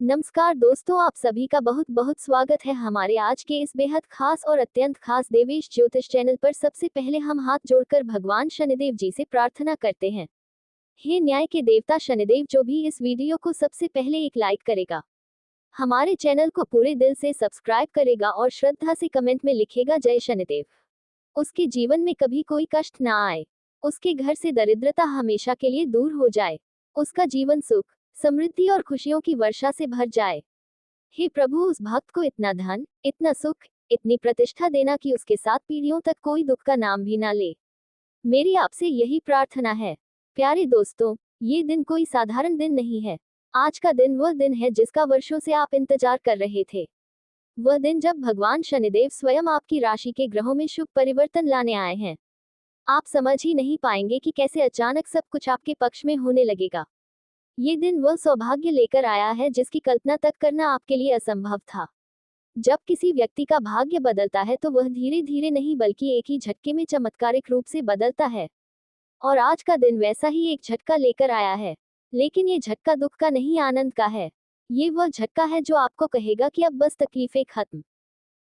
नमस्कार दोस्तों, आप सभी का बहुत बहुत स्वागत है हमारे आज के इस बेहद खास और अत्यंत खास देवेश ज्योतिष चैनल पर। सबसे पहले हम हाथ जोड़कर भगवान शनिदेव जी से प्रार्थना करते हैं। हे न्याय के देवता शनिदेव, जो भी इस वीडियो को सबसे पहले एक लाइक करेगा, हमारे चैनल को पूरे दिल से सब्सक्राइब करेगा और श्रद्धा से कमेंट में लिखेगा जय शनिदेव, उसके जीवन में कभी कोई कष्ट ना आए, उसके घर से दरिद्रता हमेशा के लिए दूर हो जाए, उसका जीवन सुख, समृद्धि और खुशियों की वर्षा से भर जाए। हे प्रभु, उस भक्त को इतना धन, इतना सुख, इतनी प्रतिष्ठा देना कि उसके 7 पीढ़ियों तक कोई दुख का नाम भी ना ले। मेरी आपसे यही प्रार्थना है। प्यारे दोस्तों, ये दिन कोई साधारण दिन नहीं है। आज का दिन वह दिन है जिसका वर्षों से आप इंतजार कर रहे थे। वह दिन जब भगवान शनिदेव स्वयं आपकी राशि के ग्रहों में शुभ परिवर्तन लाने आए हैं। आप समझ ही नहीं पाएंगे कि कैसे अचानक सब कुछ आपके पक्ष में होने लगेगा। ये दिन वह सौभाग्य लेकर आया है जिसकी कल्पना तक करना आपके लिए असंभव था। जब किसी व्यक्ति का भाग्य बदलता है तो वह धीरे धीरे नहीं बल्कि एक ही झटके में चमत्कारिक रूप से बदलता है। और आज का दिन वैसा ही एक झटका लेकर आया है। लेकिन ये झटका दुख का नहीं, आनंद का है। ये वह झटका है जो आपको कहेगा कि अब बस तकलीफें खत्म,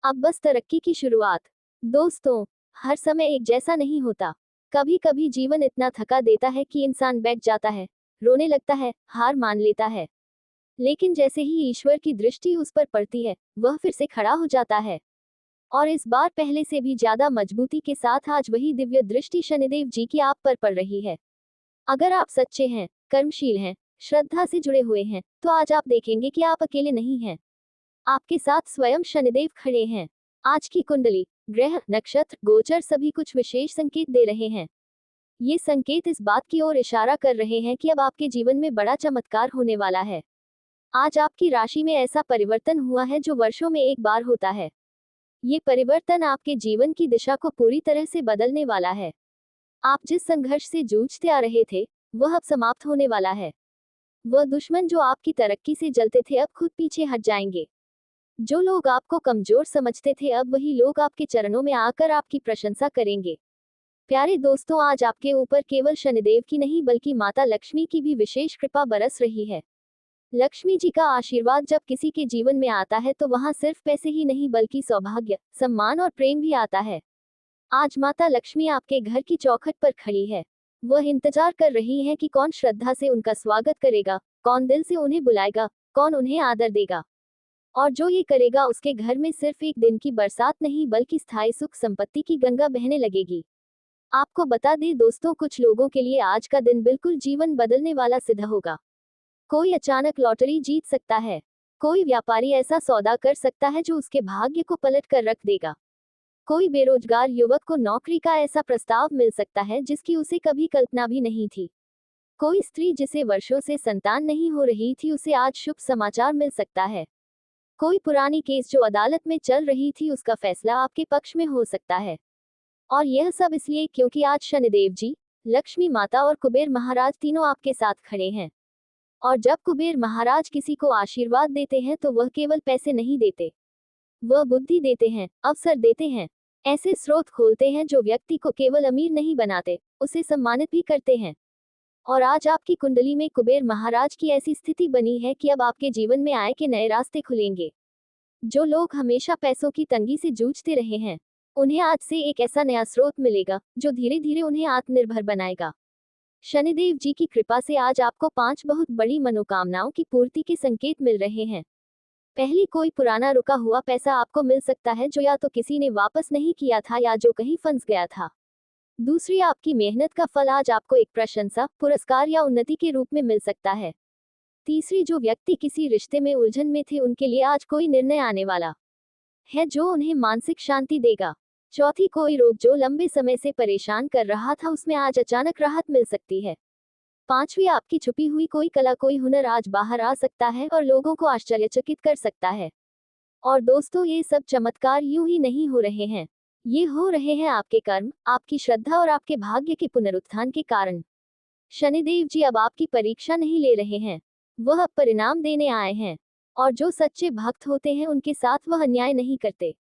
अब बस तरक्की की शुरुआत। दोस्तों, हर समय एक जैसा नहीं होता। कभी कभी जीवन इतना थका देता है कि इंसान बैठ जाता है, रोने लगता है, हार मान लेता है। लेकिन जैसे ही ईश्वर की दृष्टि उस पर पड़ती है, वह फिर से खड़ा हो जाता है। और इस बार पहले से भी ज्यादा मजबूती के साथ आज वही दिव्य दृष्टि शनिदेव जी की आप पर पड़ रही है। अगर आप सच्चे हैं, कर्मशील हैं, श्रद्धा से जुड़े हुए हैं, तो आज आप देखेंगे कि आप अकेले नहीं हैं। आपके साथ स्वयं शनिदेव खड़े हैं। आज की कुंडली, ग्रह, नक्षत्र, गोचर सभी कुछ विशेष संकेत दे रहे हैं। ये संकेत इस बात की ओर इशारा कर रहे हैं कि अब आपके जीवन में बड़ा चमत्कार होने वाला है। आज आपकी राशि में ऐसा परिवर्तन हुआ है जो वर्षों में एक बार होता है। ये परिवर्तन आपके जीवन की दिशा को पूरी तरह से बदलने वाला है। आप जिस संघर्ष से जूझते आ रहे थे, वह अब समाप्त होने वाला है। वह दुश्मन जो आपकी तरक्की से जलते थे अब खुद पीछे हट जाएंगे। जो लोग आपको कमजोर समझते थे, अब वही लोग आपके चरणों में आकर आपकी प्रशंसा करेंगे। प्यारे दोस्तों, आज आपके ऊपर केवल शनिदेव की नहीं बल्कि माता लक्ष्मी की भी विशेष कृपा बरस रही है। लक्ष्मी जी का आशीर्वाद जब किसी के जीवन में आता है तो वहां सिर्फ पैसे ही नहीं बल्कि सौभाग्य, सम्मान और प्रेम भी आता है। आज माता लक्ष्मी आपके घर की चौखट पर खड़ी है। वह इंतजार कर रही है कि कौन श्रद्धा से उनका स्वागत करेगा, कौन दिल से उन्हें बुलाएगा, कौन उन्हें आदर देगा। और जो ये करेगा उसके घर में सिर्फ एक दिन की बरसात नहीं बल्कि स्थायी सुख संपत्ति की गंगा बहने लगेगी। आपको बता दें दोस्तों, कुछ लोगों के लिए आज का दिन बिल्कुल जीवन बदलने वाला सिद्ध होगा। कोई अचानक लॉटरी जीत सकता है, कोई व्यापारी ऐसा सौदा कर सकता है जो उसके भाग्य को पलट कर रख देगा। कोई बेरोजगार युवक को नौकरी का ऐसा प्रस्ताव मिल सकता है जिसकी उसे कभी कल्पना भी नहीं थी। कोई स्त्री जिसे वर्षों से संतान नहीं हो रही थी, उसे आज शुभ समाचार मिल सकता है। कोई पुरानी केस जो अदालत में चल रही थी, उसका फैसला आपके पक्ष में हो सकता है। और यह सब इसलिए क्योंकि आज शनिदेव जी, लक्ष्मी माता और कुबेर महाराज तीनों आपके साथ खड़े हैं। और जब कुबेर महाराज किसी को आशीर्वाद देते हैं तो वह केवल पैसे नहीं देते, वह बुद्धि देते हैं, अवसर देते हैं, ऐसे स्रोत खोलते हैं जो व्यक्ति को केवल अमीर नहीं बनाते, उसे सम्मानित भी करते हैं। और आज आपकी कुंडली में कुबेर महाराज की ऐसी स्थिति बनी है कि अब आपके जीवन में आय के नए रास्ते खुलेंगे। जो लोग हमेशा पैसों की तंगी से जूझते रहे हैं, उन्हें आज से एक ऐसा नया स्रोत मिलेगा जो धीरे धीरे उन्हें आत्मनिर्भर बनाएगा। शनिदेव जी की कृपा से आज आपको 5 बहुत बड़ी मनोकामनाओं की पूर्ति के संकेत मिल रहे हैं। पहली, कोई पुराना रुका हुआ पैसा आपको मिल सकता है जो या तो किसी ने वापस नहीं किया था या जो कहीं फंस गया था। दूसरी, आपकी मेहनत का फल आज आपको एक प्रशंसा, पुरस्कार या उन्नति के रूप में मिल सकता है। तीसरी, जो व्यक्ति किसी रिश्ते में उलझन में थे उनके लिए आज कोई निर्णय आने वाला है जो उन्हें मानसिक शांति देगा। चौथी, कोई रोग जो लंबे समय से परेशान कर रहा था उसमें आज अचानक राहत मिल सकती है। पांचवी, आपकी छुपी हुई कोई कला, कोई हुनर आज बाहर आ सकता है और लोगों को आश्चर्यचकित कर सकता है। और दोस्तों, ये सब चमत्कार यूं ही नहीं हो रहे हैं, ये हो रहे हैं आपके कर्म, आपकी श्रद्धा और आपके भाग्य के पुनरुत्थान के कारण। शनिदेव जी अब आपकी परीक्षा नहीं ले रहे हैं, वह अब परिणाम देने आए हैं। और जो सच्चे भक्त होते हैं उनके साथ वह अन्याय नहीं करते।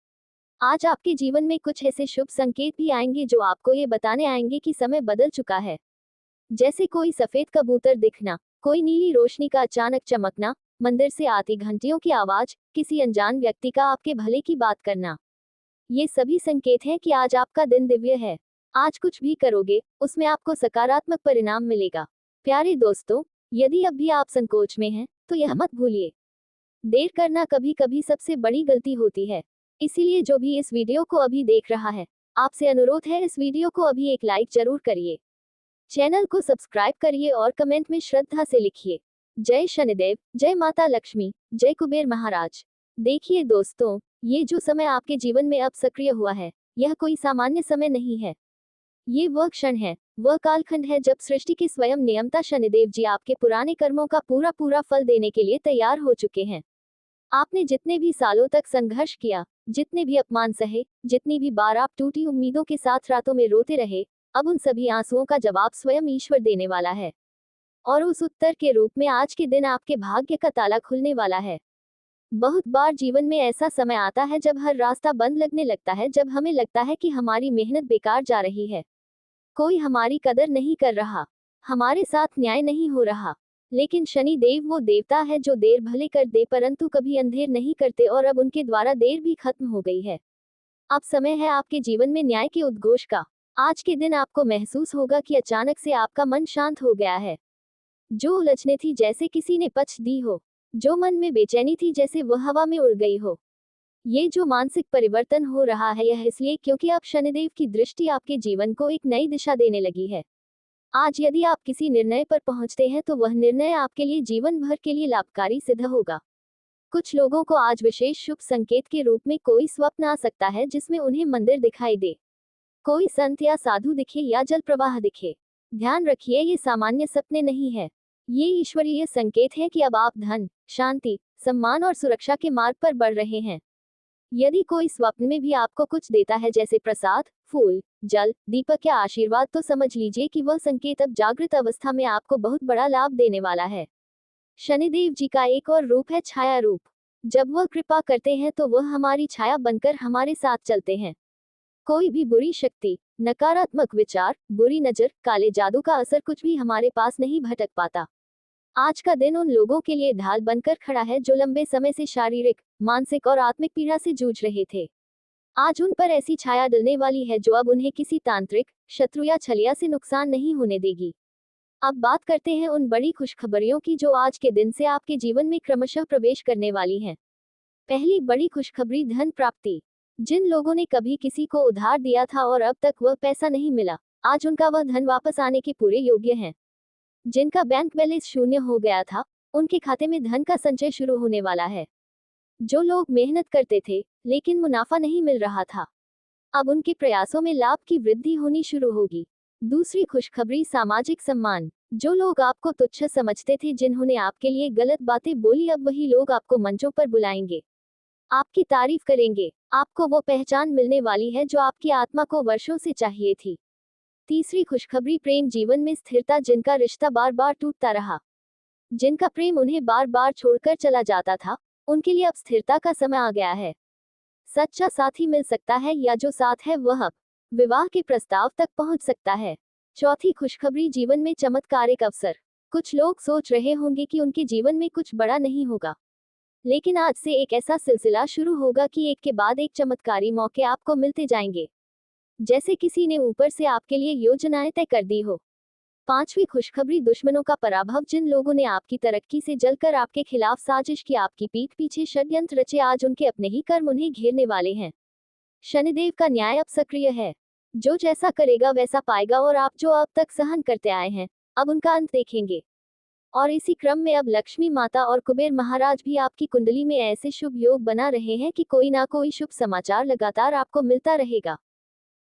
आज आपके जीवन में कुछ ऐसे शुभ संकेत भी आएंगे जो आपको ये बताने आएंगे कि समय बदल चुका है। जैसे कोई सफेद कबूतर दिखना, कोई नीली रोशनी का अचानक चमकना, मंदिर से आती घंटियों की आवाज, किसी अनजान व्यक्ति का आपके भले की बात करना, ये सभी संकेत हैं कि आज आपका दिन दिव्य है। आज कुछ भी करोगे, उसमें आपको सकारात्मक परिणाम मिलेगा। प्यारे दोस्तों, यदि अब भी आप संकोच में हैं, तो यह मत भूलिए, देर करना कभी कभी सबसे बड़ी गलती होती है। इसीलिए जो भी इस वीडियो को अभी देख रहा है, आपसे अनुरोध है, इस वीडियो को अभी एक लाइक जरूर करिए, चैनल को सब्सक्राइब करिए और कमेंट में श्रद्धा से लिखिए, जय शनिदेव, जय माता लक्ष्मी, जय कुबेर महाराज। देखिए दोस्तों, ये जो समय आपके जीवन में अब सक्रिय हुआ है, यह कोई सामान्य समय नहीं है। ये वह क्षण है, वह कालखंड है जब सृष्टि के स्वयं नियंता शनिदेव जी आपके पुराने कर्मों का पूरा पूरा फल देने के लिए तैयार हो चुके हैं। आपने जितने भी सालों तक संघर्ष किया, जितने भी अपमान सहे, जितनी भी बार आप टूटी उम्मीदों के साथ रातों में रोते रहे, अब उन सभी आंसुओं का जवाब स्वयं ईश्वर देने वाला है। और उस उत्तर के रूप में आज के दिन आपके भाग्य का ताला खुलने वाला है। बहुत बार जीवन में ऐसा समय आता है जब हर रास्ता बंद लगने लगता है, जब हमें लगता है कि हमारी मेहनत बेकार जा रही है, कोई हमारी कदर नहीं कर रहा, हमारे साथ न्याय नहीं हो रहा। लेकिन शनि देव वो देवता है जो देर भले कर दे परंतु कभी अंधेर नहीं करते, और अब उनके द्वारा देर भी खत्म हो गई है। अब समय है आपके जीवन में न्याय के उद्घोष का। आज के दिन आपको महसूस होगा कि अचानक से आपका मन शांत हो गया है। जो उलझने थी जैसे किसी ने पछ दी हो, जो मन में बेचैनी थी जैसे वह हवा में उड़ गई हो। ये जो मानसिक परिवर्तन हो रहा है, यह इसलिए क्योंकि अब शनिदेव की दृष्टि आपके जीवन को एक नई दिशा देने लगी है। आज यदि आप किसी निर्णय पर पहुंचते हैं तो वह निर्णय आपके लिए जीवन भर के लिए लाभकारी सिद्ध होगा। कुछ लोगों को आज विशेष शुभ संकेत के रूप में कोई स्वप्न आ सकता है जिसमें उन्हें मंदिर दिखाई दे, कोई संत या साधु दिखे या जल प्रवाह दिखे। ध्यान रखिए, ये सामान्य सपने नहीं है, ये ईश्वरीय संकेत है कि अब आप धन, शांति, सम्मान और सुरक्षा के मार्ग पर बढ़ रहे हैं। यदि कोई स्वप्न में भी आपको कुछ देता है जैसे प्रसाद, फूल, जल, दीपक या आशीर्वाद, तो समझ लीजिए कि वह संकेत अब जागृत अवस्था में आपको बहुत बड़ा लाभ देने वाला है। शनिदेव जी का एक और रूप है छाया रूप। जब वह कृपा करते हैं तो वह हमारी छाया बनकर हमारे साथ चलते हैं। कोई भी बुरी शक्ति, नकारात्मक विचार, बुरी नजर, काले जादू का असर कुछ भी हमारे पास नहीं भटक पाता। आज का दिन उन लोगों के लिए ढाल बनकर खड़ा है जो लंबे समय से शारीरिक, मानसिक और आत्मिक पीड़ा से जूझ रहे थे। आज उन पर ऐसी छाया डलने वाली है जो अब उन्हें किसी तांत्रिक, शत्रु या छलिया से नुकसान नहीं होने देगी। अब बात करते हैं उन बड़ी खुशखबरियों की जो आज के दिन से आपके जीवन में क्रमशः प्रवेश करने वाली हैं। पहली बड़ी खुशखबरी, धन प्राप्ति। जिन लोगों ने कभी किसी को उधार दिया था और अब तक वह पैसा नहीं मिला, आज उनका वह धन वापस आने के पूरे योग्य है। जिनका बैंक बैलेंस शून्य हो गया था, उनके खाते में धन का संचय शुरू होने वाला है। जो लोग मेहनत करते थे लेकिन मुनाफा नहीं मिल रहा था, अब उनके प्रयासों में लाभ की वृद्धि होनी शुरू होगी। दूसरी खुशखबरी, सामाजिक सम्मान। जो लोग आपको तुच्छ समझते थे, जिन्होंने आपके लिए गलत बातें बोली, अब वही लोग आपको मंचों पर बुलाएंगे, आपकी तारीफ करेंगे। आपको वो पहचान मिलने वाली है जो आपकी आत्मा को वर्षों से चाहिए थी। तीसरी खुशखबरी, प्रेम जीवन में स्थिरता। जिनका रिश्ता बार बार टूटता रहा, जिनका प्रेम उन्हें बार बार छोड़कर चला जाता था, उनके लिए अब स्थिरता का समय आ गया है। सच्चा साथी मिल सकता है या जो साथ है वह अब विवाह के प्रस्ताव तक पहुंच सकता है। चौथी खुशखबरी, जीवन में चमत्कारिक अवसर। कुछ लोग सोच रहे होंगे कि उनके जीवन में कुछ बड़ा नहीं होगा, लेकिन आज से एक ऐसा सिलसिला शुरू होगा कि एक के बाद एक चमत्कारी मौके आपको मिलते जाएंगे, जैसे किसी ने ऊपर से आपके लिए योजनाएं तय कर दी हो। पांचवी खुशखबरी, दुश्मनों का पराभव। जिन लोगों ने आपकी तरक्की से जलकर आपके खिलाफ साजिश की, आपकी पीठ पीछे षड्यंत्र रचे, आज उनके अपने ही कर्म उन्हें घेरने वाले हैं। शनिदेव का न्याय अब सक्रिय है। जो जैसा करेगा वैसा पाएगा, और आप जो अब तक सहन करते आए हैं, अब उनका अंत देखेंगे। और इसी क्रम में अब लक्ष्मी माता और कुबेर महाराज भी आपकी कुंडली में ऐसे शुभ योग बना रहे हैं कि कोई ना कोई शुभ समाचार लगातार आपको मिलता रहेगा।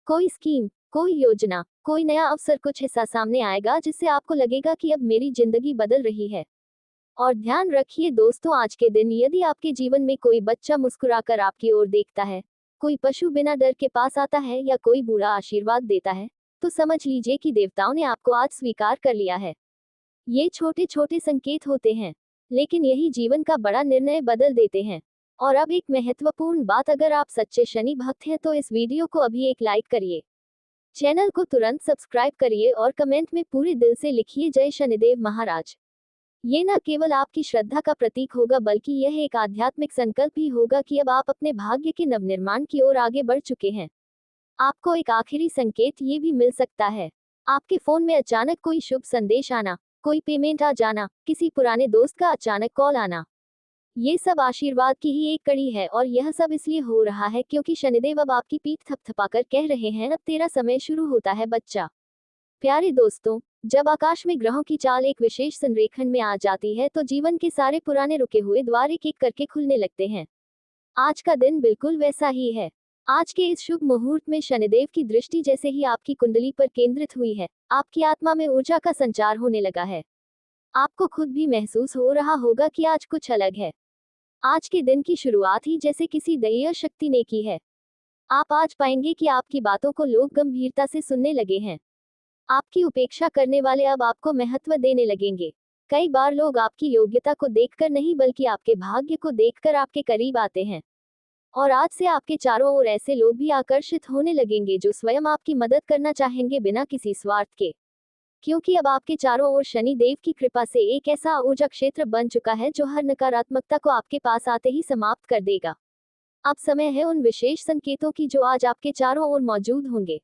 कोई स्कीम, कोई योजना, कोई नया अवसर, कुछ ऐसा सामने आएगा जिससे आपको लगेगा कि अब मेरी जिंदगी बदल रही है। और ध्यान रखिए दोस्तों, आज के दिन यदि आपके जीवन में कोई बच्चा मुस्कुराकर आपकी ओर देखता है, कोई पशु बिना डर के पास आता है या कोई बूढ़ा आशीर्वाद देता है, तो समझ लीजिए कि देवताओं ने आपको आज स्वीकार कर लिया है। ये छोटे छोटे संकेत होते हैं, लेकिन यही जीवन का बड़ा निर्णय बदल देते हैं। और अब एक महत्वपूर्ण बात, अगर आप सच्चे शनि भक्त हैं तो इस वीडियो को अभी एक लाइक करिए, चैनल को तुरंत सब्सक्राइब करिए और कमेंट में पूरे दिल से लिखिए, जय शनिदेव महाराज। ये न केवल आपकी श्रद्धा का प्रतीक होगा बल्कि यह एक आध्यात्मिक संकल्प भी होगा कि अब आप अपने भाग्य के नवनिर्माण की ओर आगे बढ़ चुके हैं। आपको एक आखिरी संकेत ये भी मिल सकता है। आपके फोन में अचानक कोई शुभ संदेश आना, कोई पेमेंट आ जाना, किसी पुराने दोस्त का अचानक कॉल आना। ये सब आशीर्वाद की ही एक कड़ी है और यह सब इसलिए हो रहा है क्योंकि शनिदेव अब आपकी पीठ थपथपाकर कह रहे हैं, अब तेरा समय शुरू होता है बच्चा। प्यारे दोस्तों, जब आकाश में ग्रहों की चाल एक विशेष संरेखण में आ जाती है तो जीवन के सारे पुराने रुके हुए द्वार एक एक करके खुलने लगते हैं। आज का दिन बिल्कुल वैसा ही है। आज के इस शुभ मुहूर्त में शनिदेव की दृष्टि जैसे ही आपकी कुंडली पर केंद्रित हुई है, आपकी आत्मा में ऊर्जा का संचार होने लगा है। आपको खुद भी महसूस हो रहा होगा कि आज कुछ अलग है। आज के दिन की शुरुआत ही जैसे किसी दैवीय शक्ति ने की है। आप आज पाएंगे कि आपकी बातों को लोग गंभीरता से सुनने लगे हैं। आपकी उपेक्षा करने वाले अब आपको महत्व देने लगेंगे। कई बार लोग आपकी योग्यता को देखकर नहीं बल्कि आपके भाग्य को देखकर आपके करीब आते हैं। और आज से आपके चारों ओर ऐसे लोग भी आकर्षित होने लगेंगे जो स्वयं आपकी मदद करना चाहेंगे बिना किसी स्वार्थ के। क्योंकि अब आपके चारों ओर शनि देव की कृपा से एक ऐसा ऊर्जा क्षेत्र बन चुका है जो हर नकारात्मकता को आपके पास आते ही समाप्त कर देगा। अब समय है उन विशेष संकेतों की जो आज आपके चारों ओर मौजूद होंगे।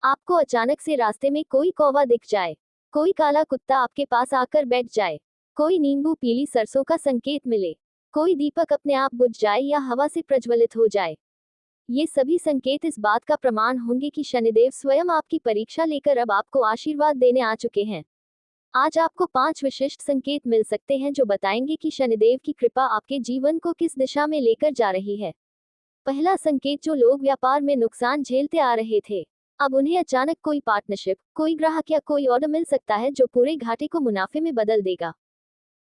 आपको अचानक से रास्ते में कोई कौवा दिख जाए, कोई काला कुत्ता आपके पास आकर बैठ जाए, कोई नींबू पीली सरसों का संकेत मिले, कोई दीपक अपने आप बुझ जाए या हवा से प्रज्वलित हो जाए। ये सभी संकेत इस बात का प्रमाण होंगे कि शनिदेव स्वयं आपकी परीक्षा लेकर अब आपको आशीर्वाद देने आ चुके हैं। आज आपको 5 विशिष्ट संकेत मिल सकते हैं जो बताएंगे कि शनिदेव की कृपा आपके जीवन को किस दिशा में लेकर जा रही है। पहला संकेत, जो लोग व्यापार में नुकसान झेलते आ रहे थे, अब उन्हें अचानक कोई पार्टनरशिप, कोई ग्राहक या कोई ऑर्डर मिल सकता है जो पूरे घाटे को मुनाफे में बदल देगा।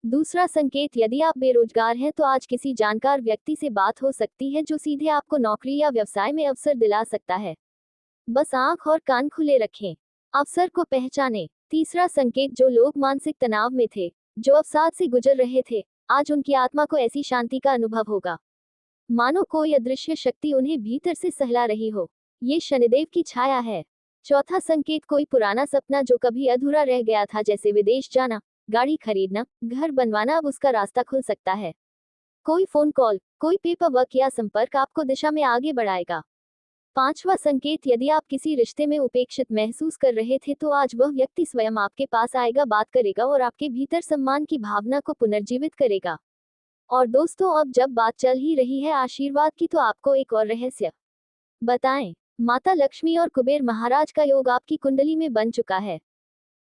दूसरा संकेत, यदि आप बेरोजगार हैं तो आज किसी जानकार व्यक्ति से बात हो सकती है जो सीधे आपको नौकरी या व्यवसाय में अवसर दिला सकता है। बस आंख और कान खुले रखें, अवसर को पहचानें। तीसरा संकेत, जो लोग मानसिक तनाव में थे, जो अवसाद से गुजर रहे थे, आज उनकी आत्मा को ऐसी शांति का अनुभव होगा मानो कोई अदृश्य शक्ति उन्हें भीतर से सहला रही हो। ये शनिदेव की छाया है। चौथा संकेत, कोई पुराना सपना जो कभी अधूरा रह गया था, जैसे विदेश जाना, गाड़ी खरीदना, घर बनवाना, अब उसका रास्ता खुल सकता है। कोई फोन कॉल, कोई पेपर वर्क या संपर्क आपको दिशा में आगे बढ़ाएगा। पांचवा संकेत, यदि आप किसी रिश्ते में उपेक्षित महसूस कर रहे थे तो आज वह व्यक्ति स्वयं आपके पास आएगा, बात करेगा और आपके भीतर सम्मान की भावना को पुनर्जीवित करेगा। और दोस्तों, अब जब बात चल ही रही है आशीर्वाद की, तो आपको एक और रहस्य बताएं। माता लक्ष्मी और कुबेर महाराज का योग आपकी कुंडली में बन चुका है।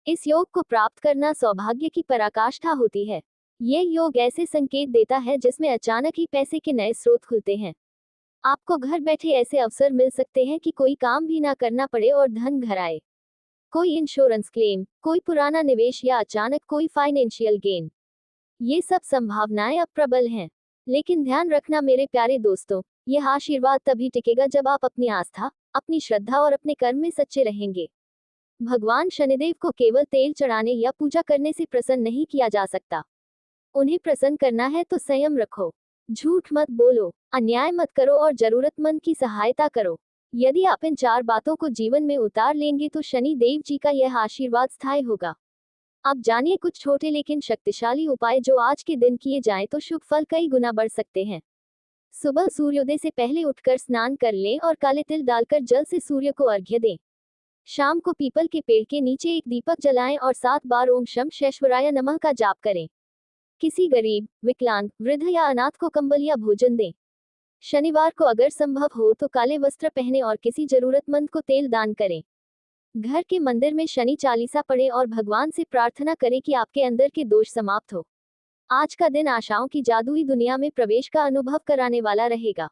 इस योग को प्राप्त करना सौभाग्य की पराकाष्ठा होती है। यह योग ऐसे संकेत देता है जिसमें अचानक ही पैसे के नए स्रोत खुलते हैं। आपको घर बैठे ऐसे अवसर मिल सकते हैं कि कोई काम भी ना करना पड़े और धन घर आए। कोई इंश्योरेंस क्लेम, कोई पुराना निवेश या अचानक कोई फाइनेंशियल गेन, ये सब संभावनाएं अब प्रबल हैं। लेकिन ध्यान रखना मेरे प्यारे दोस्तों, यह आशीर्वाद तभी टिकेगा जब आप अपनी आस्था, अपनी श्रद्धा और अपने कर्म में सच्चे रहेंगे। भगवान शनिदेव को केवल तेल चढ़ाने या पूजा करने से प्रसन्न नहीं किया जा सकता। उन्हें प्रसन्न करना है तो संयम रखो, झूठ मत बोलो, अन्याय मत करो और जरूरतमंद की सहायता करो। यदि आप इन 4 बातों को जीवन में उतार लेंगे तो शनि देव जी का यह आशीर्वाद स्थायी होगा। अब जानिए कुछ छोटे लेकिन शक्तिशाली उपाय जो आज के दिन किए जाएं तो शुभ फल कई गुना बढ़ सकते हैं। सुबह सूर्योदय से पहले उठकर स्नान कर लें और काले तिल डालकर जल से सूर्य को अर्घ्य दें। शाम को पीपल के पेड़ के नीचे एक दीपक जलाएं और 7 बार ओम शम शैश्वराय नमः का जाप करें। किसी गरीब, विकलांग, वृद्ध या अनाथ को कंबल या भोजन दें। शनिवार को अगर संभव हो तो काले वस्त्र पहने और किसी जरूरतमंद को तेल दान करें। घर के मंदिर में शनि चालीसा पढ़ें और भगवान से प्रार्थना करें कि आपके अंदर के दोष समाप्त हो। आज का दिन आशाओं की जादुई दुनिया में प्रवेश का अनुभव कराने वाला रहेगा।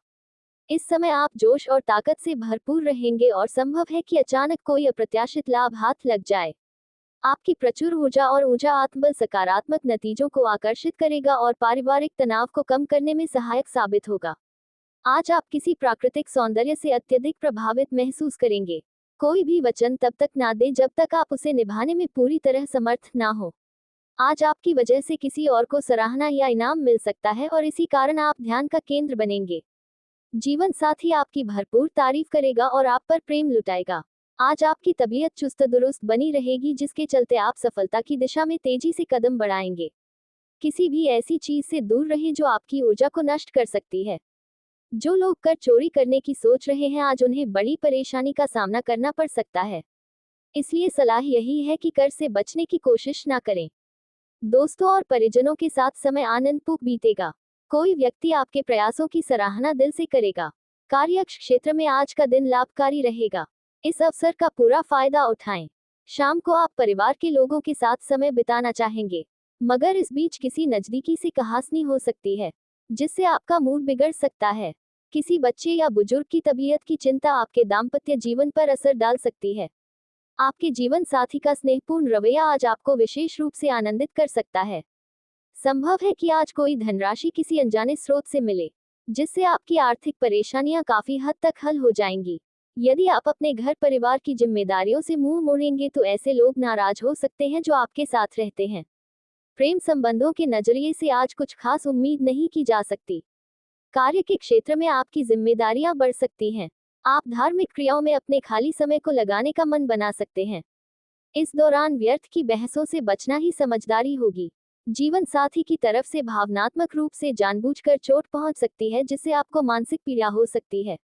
इस समय आप जोश और ताकत से भरपूर रहेंगे और संभव है कि अचानक कोई अप्रत्याशित लाभ हाथ लग जाए। आपकी प्रचुर ऊर्जा और ऊर्जा आत्मबल सकारात्मक नतीजों को आकर्षित करेगा और पारिवारिक तनाव को कम करने में सहायक साबित होगा। आज आप किसी प्राकृतिक सौंदर्य से अत्यधिक प्रभावित महसूस करेंगे। कोई भी वचन तब तक ना दे जब तक आप उसे निभाने में पूरी तरह समर्थ ना हो। आज आपकी वजह से किसी और को सराहना या इनाम मिल सकता है और इसी कारण आप ध्यान का केंद्र बनेंगे। जीवन साथी आपकी भरपूर तारीफ करेगा और आप पर प्रेम लुटाएगा। आज आपकी तबीयत चुस्त दुरुस्त बनी रहेगी जिसके चलते आप सफलता की दिशा में तेजी से कदम बढ़ाएंगे। किसी भी ऐसी चीज से दूर रहें जो आपकी ऊर्जा को नष्ट कर सकती है। जो लोग कर चोरी करने की सोच रहे हैं, आज उन्हें बड़ी परेशानी का सामना करना पड़ सकता है। इसलिए सलाह यही है कि कर से बचने की कोशिश ना करें। दोस्तों और परिजनों के साथ समय आनंदपूर्वक बीतेगा। कोई व्यक्ति आपके प्रयासों की सराहना दिल से करेगा। कार्य क्षेत्र में आज का दिन लाभकारी रहेगा। इस अवसर का पूरा फायदा उठाएं। शाम को आप परिवार के लोगों के साथ समय बिताना चाहेंगे, मगर इस बीच किसी नजदीकी से कहासुनी हो सकती है, जिससे आपका मूड बिगड़ सकता है। किसी बच्चे या बुजुर्ग की तबीयत की चिंता आपके दाम्पत्य जीवन पर असर डाल सकती है। आपके जीवन साथी का स्नेहपूर्ण रवैया आज आपको विशेष रूप से आनंदित कर सकता है। संभव है कि आज कोई धनराशि किसी अनजाने स्रोत से मिले, जिससे आपकी आर्थिक परेशानियां काफी हद तक हल हो जाएंगी। यदि आप अपने घर परिवार की जिम्मेदारियों से मुंह मोड़ेंगे तो ऐसे लोग नाराज हो सकते हैं जो आपके साथ रहते हैं। प्रेम संबंधों के नजरिए से आज कुछ खास उम्मीद नहीं की जा सकती। कार्य के क्षेत्र में आपकी जिम्मेदारियां बढ़ सकती हैं। आप धार्मिक क्रियाओं में अपने खाली समय को लगाने का मन बना सकते हैं। इस दौरान व्यर्थ की बहसों से बचना ही समझदारी होगी। जीवन साथी की तरफ से भावनात्मक रूप से जानबूझकर चोट पहुंच सकती है, जिससे आपको मानसिक पीड़ा हो सकती है।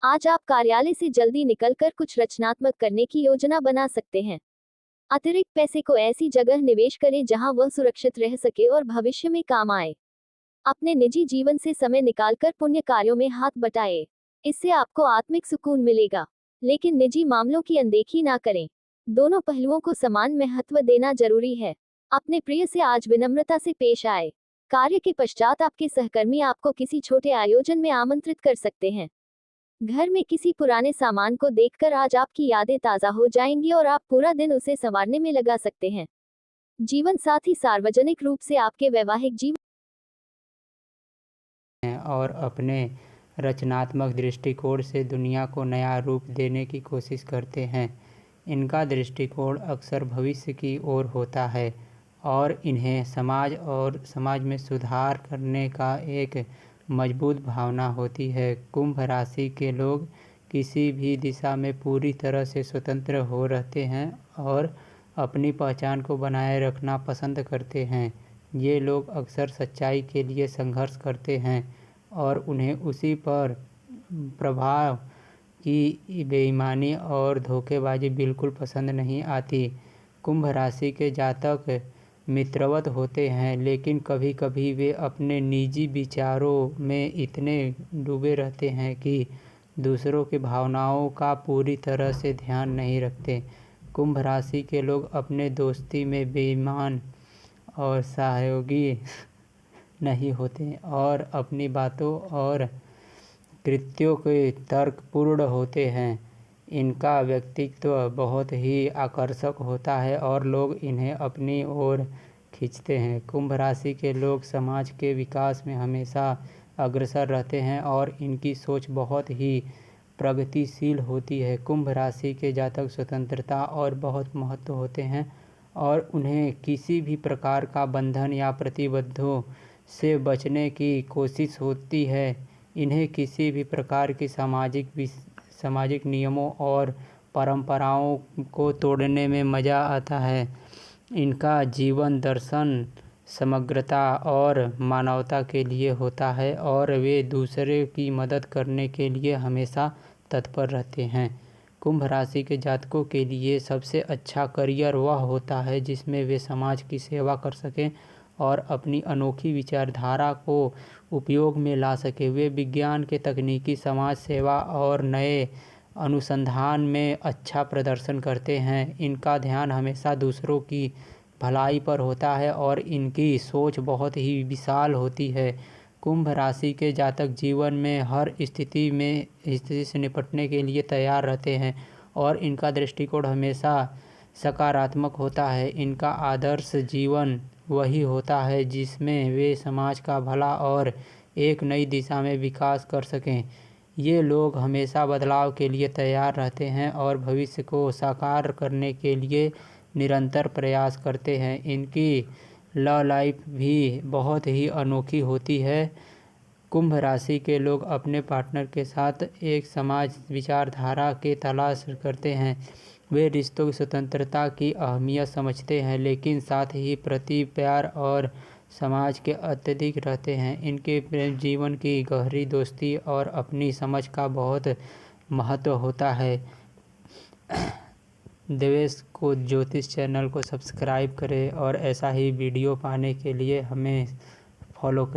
आज आप कार्यालय से जल्दी निकलकर कुछ रचनात्मक करने की योजना बना सकते हैं। अतिरिक्त पैसे को ऐसी जगह निवेश करें जहां वह सुरक्षित रह सके और भविष्य में काम आए। अपने निजी जीवन से समय निकालकर पुण्य कार्यों में हाथ बटाएं। इससे आपको आत्मिक सुकून मिलेगा। लेकिन निजी मामलों की अनदेखी ना करें। दोनों पहलुओं को समान महत्व देना जरूरी है। अपने प्रिय से आज विनम्रता से पेश आए। कार्य के पश्चात आपके सहकर्मी आपको किसी छोटे आयोजन में आमंत्रित कर सकते हैं। घर में किसी पुराने सामान को देखकर आज आपकी यादें ताज़ा हो जाएंगी और आप पूरा दिन उसे संवारने में लगा सकते हैं। जीवन साथी सार्वजनिक रूप से आपके वैवाहिक जीवन और अपने रचनात्मक दृष्टिकोण से दुनिया को नया रूप देने की कोशिश करते हैं। इनका दृष्टिकोण अक्सर भविष्य की ओर होता है और इन्हें समाज में सुधार करने का एक मजबूत भावना होती है। कुंभ राशि के लोग किसी भी दिशा में पूरी तरह से स्वतंत्र हो रहते हैं और अपनी पहचान को बनाए रखना पसंद करते हैं। ये लोग अक्सर सच्चाई के लिए संघर्ष करते हैं और उन्हें उसी पर प्रभाव की बेईमानी और धोखेबाजी बिल्कुल पसंद नहीं आती। कुंभ राशि के जातक मित्रवत होते हैं, लेकिन कभी कभी वे अपने निजी विचारों में इतने डूबे रहते हैं कि दूसरों की भावनाओं का पूरी तरह से ध्यान नहीं रखते। कुंभ राशि के लोग अपने दोस्ती में बेईमान और सहयोगी नहीं होते और अपनी बातों और कृत्यों के तर्कपूर्ण होते हैं। इनका व्यक्तित्व बहुत ही आकर्षक होता है और लोग इन्हें अपनी ओर खींचते हैं। कुंभ राशि के लोग समाज के विकास में हमेशा अग्रसर रहते हैं और इनकी सोच बहुत ही प्रगतिशील होती है। कुंभ राशि के जातक स्वतंत्रता और बहुत महत्व होते हैं और उन्हें किसी भी प्रकार का बंधन या प्रतिबद्धों से बचने की कोशिश होती है। इन्हें किसी भी प्रकार की सामाजिक नियमों और परंपराओं को तोड़ने में मज़ा आता है। इनका जीवन दर्शन समग्रता और मानवता के लिए होता है और वे दूसरे की मदद करने के लिए हमेशा तत्पर रहते हैं। कुंभ राशि के जातकों के लिए सबसे अच्छा करियर वह होता है जिसमें वे समाज की सेवा कर सकें और अपनी अनोखी विचारधारा को उपयोग में ला सके। वे विज्ञान के तकनीकी समाज सेवा और नए अनुसंधान में अच्छा प्रदर्शन करते हैं। इनका ध्यान हमेशा दूसरों की भलाई पर होता है और इनकी सोच बहुत ही विशाल होती है। कुंभ राशि के जातक जीवन में हर स्थिति से निपटने के लिए तैयार रहते हैं और इनका दृष्टिकोण हमेशा सकारात्मक होता है। इनका आदर्श जीवन वही होता है जिसमें वे समाज का भला और एक नई दिशा में विकास कर सकें। ये लोग हमेशा बदलाव के लिए तैयार रहते हैं और भविष्य को साकार करने के लिए निरंतर प्रयास करते हैं। इनकी लव लाइफ भी बहुत ही अनोखी होती है। कुंभ राशि के लोग अपने पार्टनर के साथ एक समाज विचारधारा की तलाश करते हैं। वे रिश्तों की स्वतंत्रता की अहमियत समझते हैं, लेकिन साथ ही प्रति प्यार और समाज के अत्यधिक रहते हैं। इनके प्रेम जीवन की गहरी दोस्ती और अपनी समझ का बहुत महत्व होता है। देवेश को ज्योतिष चैनल को सब्सक्राइब करें और ऐसा ही वीडियो पाने के लिए हमें फॉलो करें।